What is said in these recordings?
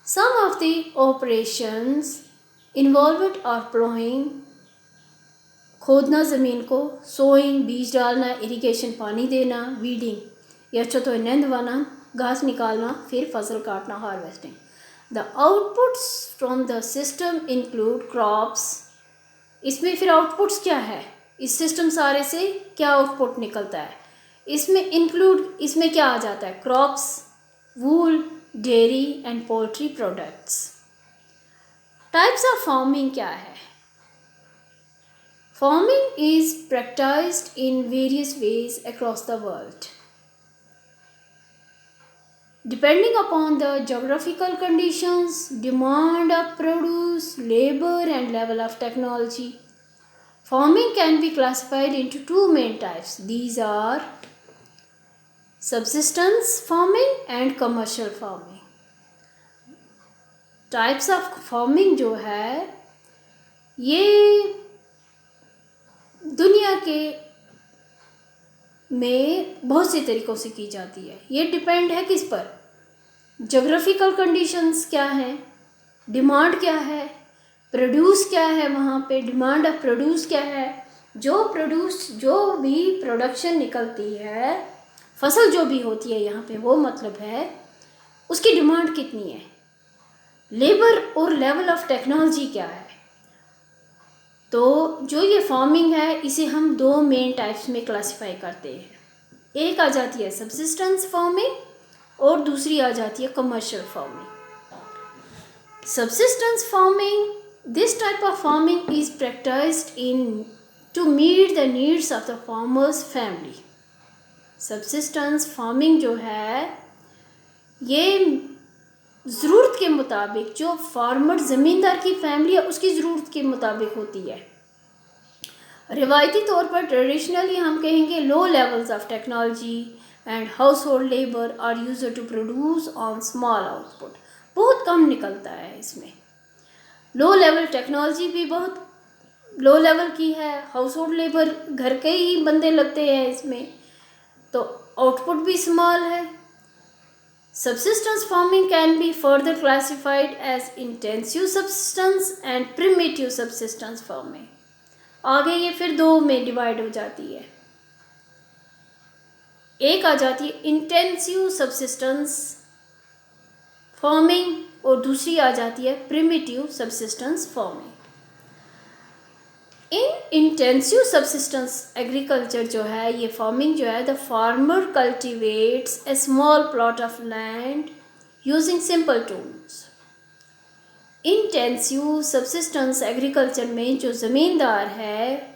Some of the operations involved are plowing, खोदना ज़मीन को, सोइंग बीज डालना, इरिगेशन पानी देना, वीडिंग या चौथो नंदवाना घास निकालना, फिर फसल काटना harvesting. The outputs from the system include crops. इसमें फिर आउटपुट्स क्या है, इस सिस्टम सारे से क्या आउटपुट निकलता है, इसमें क्या आ जाता है, crops, wool, dairy and poultry products. Types of farming क्या है? Farming is practiced in various ways across the world. Depending upon the geographical conditions, demand of produce, labor and level of technology, farming can be classified into two main types. These are subsistence farming and commercial farming. Types of farming जो है ये दुनिया के में बहुत से तरीक़ों से की जाती है। ये डिपेंड है किस पर, जोग्राफिकल कंडीशंस क्या हैं, डिमांड क्या है, प्रोड्यूस क्या है, वहाँ पे डिमांड ऑफ प्रोड्यूस क्या है, जो भी प्रोडक्शन निकलती है, फसल जो भी होती है यहाँ पे, वो मतलब है उसकी डिमांड कितनी है, लेबर और लेवल ऑफ टेक्नोलॉजी क्या है। तो जो ये फार्मिंग है इसे हम दो मेन टाइप्स में क्लासिफाई करते हैं। एक आ जाती है सबसिस्टेंस फार्मिंग और दूसरी आ जाती है commercial farming. Subsistence farming, this type of farming is practised in to meet the needs of the farmers family. Subsistence farming जो है ये ज़रूरत के मुताबिक, जो फार्मर ज़मींदार की फैमिली है उसकी ज़रूरत के मुताबिक होती है। रिवायती तौर पर ट्रेडिशनली हम कहेंगे low levels of technology and household labour are used to produce on small output. बहुत कम निकलता है इसमें, लो लेवल टेक्नोलॉजी भी बहुत लो लेवल की है, हाउस होल्ड लेबर घर के ही बंदे लगते हैं इसमें, तो आउटपुट भी स्मॉल है। Subsistence farming can be further classified as intensive subsistence and primitive subsistence farming. आगे ये फिर दो में डिवाइड हो जाती है। एक आ जाती है इंटेंसिव सब्सिस्टेंस फार्मिंग और दूसरी आ जाती है प्रिमिटिव सब्सिस्टेंस फार्मिंग। इन इंटेंसिव सब्सिस्टेंस एग्रीकल्चर जो है, ये फार्मिंग जो है, the farmer cultivates A small plot of land using simple tools. Intensive subsistence agriculture में जो ज़मींदार है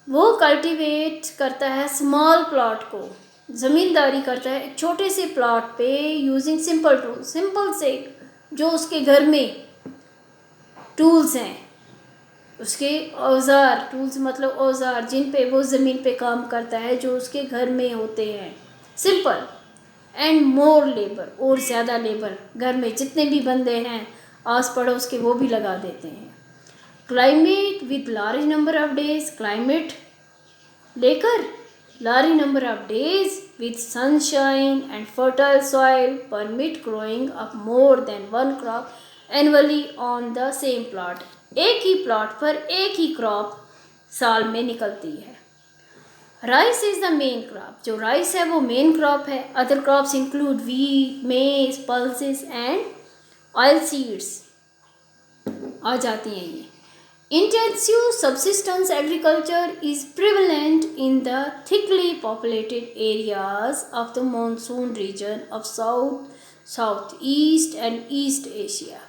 वो कल्टिवेट करता है स्मॉल प्लॉट को, ज़मींदारी करता है एक छोटे से प्लॉट पे यूजिंग सिंपल टूल, सिंपल से जो उसके घर में टूल्स हैं, उसके औज़ार, टूल्स मतलब औज़ार जिन पे वो ज़मीन पे काम करता है, जो उसके घर में होते हैं, सिंपल एंड मोर लेबर, और ज़्यादा लेबर घर में जितने भी बंदे हैं आस पड़ोस के वो भी लगा देते हैं। Climate with large number of days, climate लेकर large number of days with sunshine and fertile soil permit growing of more than one crop annually on the same plot. एक ही प्लॉट पर एक ही क्रॉप साल में निकलती है। Rice is the main crop, जो राइस है वो मेन क्रॉप है। Other crops include wheat, maize, pulses and oil seeds आ जाती हैं ये। Intensive subsistence agriculture is prevalent in the thickly populated areas of the monsoon region of south, south east and east Asia.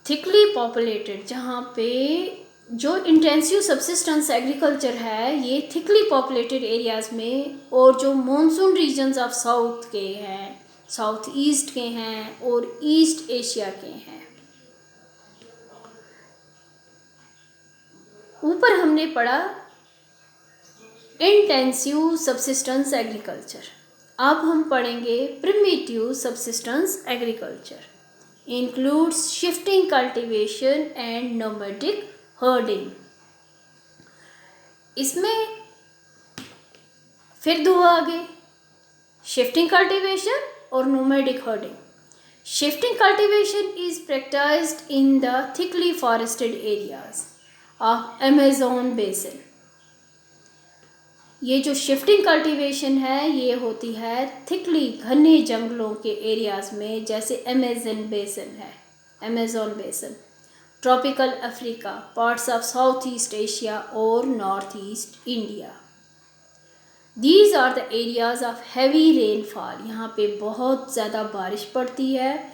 Thickly populated, जहाँ पे जो intensive subsistence agriculture है ये thickly populated areas में, और जो मॉनसून रीजन्स ऑफ साउथ के हैं, साउथ ईस्ट के हैं और ईस्ट एशिया के हैं। ऊपर हमने पढ़ा इंटेंसिव सब्सिस्टेंस एग्रीकल्चर, अब हम पढ़ेंगे primitive subsistence agriculture. includes shifting cultivation and nomadic herding। इसमें फिर दो आगे, shifting cultivation or nomadic herding. Shifting cultivation is practiced in the thickly forested areas of Amazon basin. ये जो शिफ्टिंग कल्टीवेशन है ये होती है थिकली घने जंगलों के एरियाज में, जैसे अमेज़न बेसिन है, Amazon basin, tropical Africa, parts of south east Asia और north east India. These are the areas of heavy rainfall. यहाँ पे बहुत ज़्यादा बारिश पड़ती है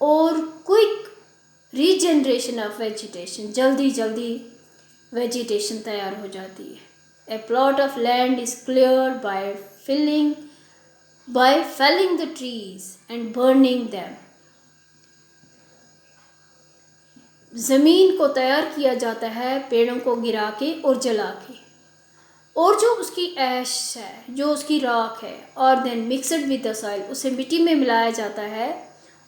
और क्विक रीजनरेशन ऑफ वेजिटेशन, जल्दी जल्दी वेजिटेशन तैयार हो जाती है. A plot of land is cleared by felling the trees and burning them. ज़मीन को तैयार किया जाता है पेड़ों को गिरा के और जला के, और जो उसकी ऐश है, जो उसकी राख है, और then mixed with the soil, उसे मिट्टी में मिलाया जाता है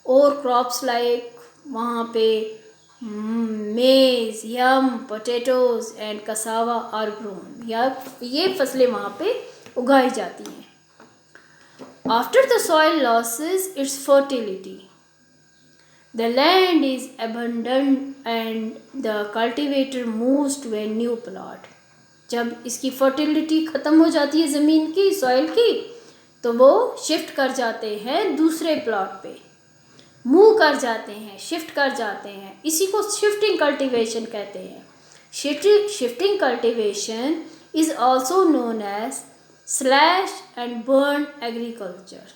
और क्रॉप्स लाइक वहाँ पे maize, yam, potatoes and cassava are grown, या ये फसलें वहाँ पे उगाई जाती हैं. After the soil loses its fertility, the land is abandoned and the cultivator moves to a new plot. जब इसकी फर्टिलिटी ख़त्म हो जाती है ज़मीन की, सॉइल की, तो वो शिफ्ट कर जाते हैं दूसरे प्लॉट पे, मूव कर जाते हैं, शिफ्ट कर जाते हैं. इसी को शिफ्टिंग कल्टीवेशन कहते हैं. Shifting cultivation is also known as slash and burn agriculture.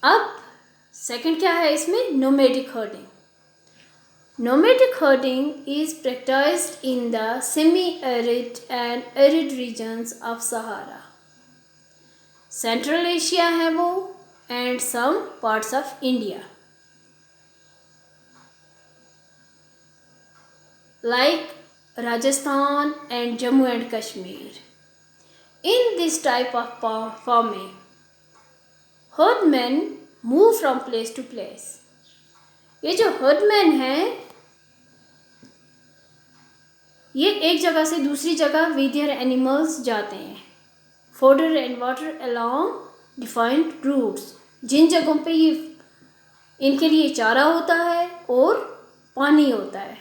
अब सेकंड क्या है इसमें? Nomadic herding. Nomadic herding is practiced in the semi-arid and arid regions of Sahara. Central Asia है वो, and some parts of India like Rajasthan and Jammu and Kashmir. In this type of farming herdsmen move from place to place. ये जो Herdman है ये एक जगह से दूसरी जगह विद देयर एनिमल्स जाते हैं. Fodder and water along defined routes. जिन जगहों पे ये इनके लिए चारा होता है और पानी होता है.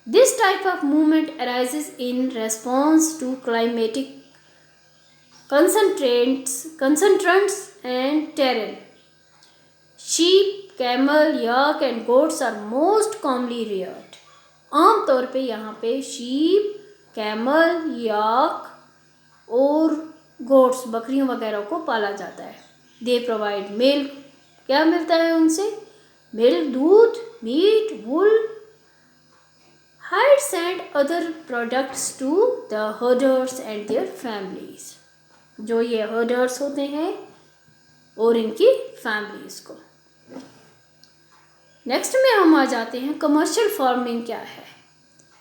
This type of movement arises in response to climatic constraints and terrain. Sheep, camel, yak and goats are most commonly reared. आम तौर पे यहाँ पे शीप, कैमल, याक और गोट्स, बकरियों वगैरह को पाला जाता है. They provide milk. क्या मिलता है उनसे? मिल्क, दूध, meat, wool, hides and other products to the herders and their families. जो ये herders होते हैं और इनकी families को. नेक्स्ट में हम आ जाते हैं कमर्शियल फार्मिंग क्या है.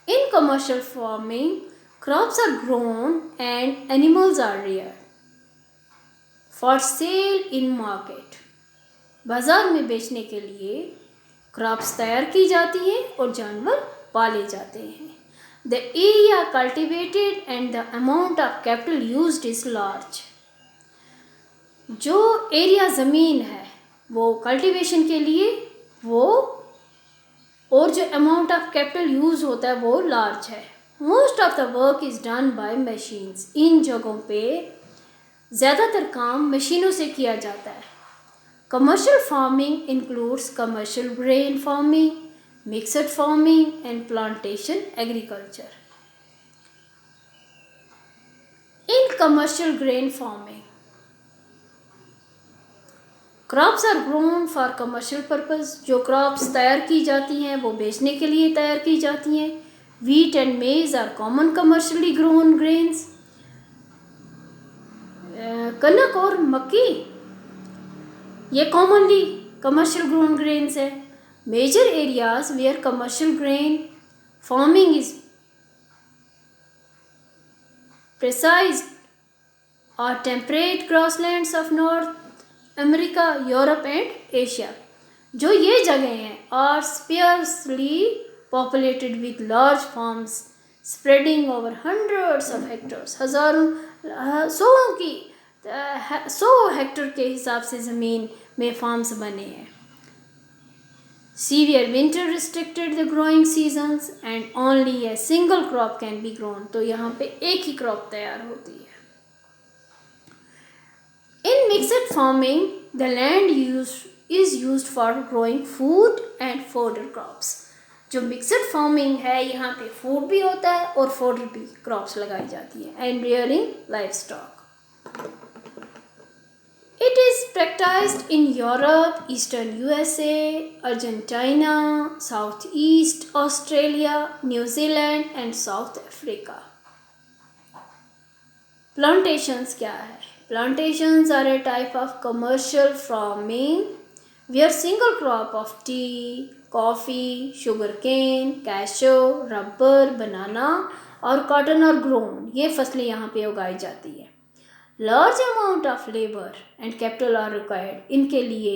In commercial farming crops are grown and animals are reared for sale in market. बाजार में बेचने के लिए क्रॉप्स तैयार की जाती हैं और जानवर पाले जाते हैं. The area cultivated and the amount of capital used is large. जो एरिया ज़मीन है वो कल्टीवेशन के लिए वो, और जो अमाउंट ऑफ कैपिटल यूज़ होता है वो लार्ज है. Most of the work is done by machines. इन जगहों पे ज़्यादातर काम मशीनों से किया जाता है. Commercial farming includes commercial grain farming, mixed farming and plantation agriculture. In commercial grain farming crops are grown for commercial purpose. जो क्रॉप्स तैयार की जाती हैं वो बेचने के लिए तैयार की जाती हैं. Wheat and maize are common commercially grown grains. कनक और मक्की ये commonly commercial grown grains है. Major areas where commercial grain farming is precise are temperate grasslands of North America, Europe and Asia. जो ये जगह हैं are sparsely populated with large farms spreading over hundreds of hectares. हज़ारों सौों की 100 Hector के हिसाब से ज़मीन में फार्म्स बने हैं। Severe winter restricted the growing seasons and only a single crop can be grown. तो यहाँ पे एक ही क्रॉप तैयार होती है। In mixed farming, the land is used for growing food and fodder crops. जो मिक्सड फार्मिंग है यहाँ पे फूड भी होता है और फॉडर भी क्रॉप्स लगाई जाती है and rearing life stock. It is practiced in Europe, Eastern USA, Argentina, Southeast Australia, New Zealand and South Africa. Plantations क्या है? Plantations are a type of commercial farming where single crop of tea, coffee, sugarcane, cashew, rubber, banana और cotton are grown. ये फसलें यहाँ पे उगाई जाती है। Large amount of labor and capital are required. इनके लिए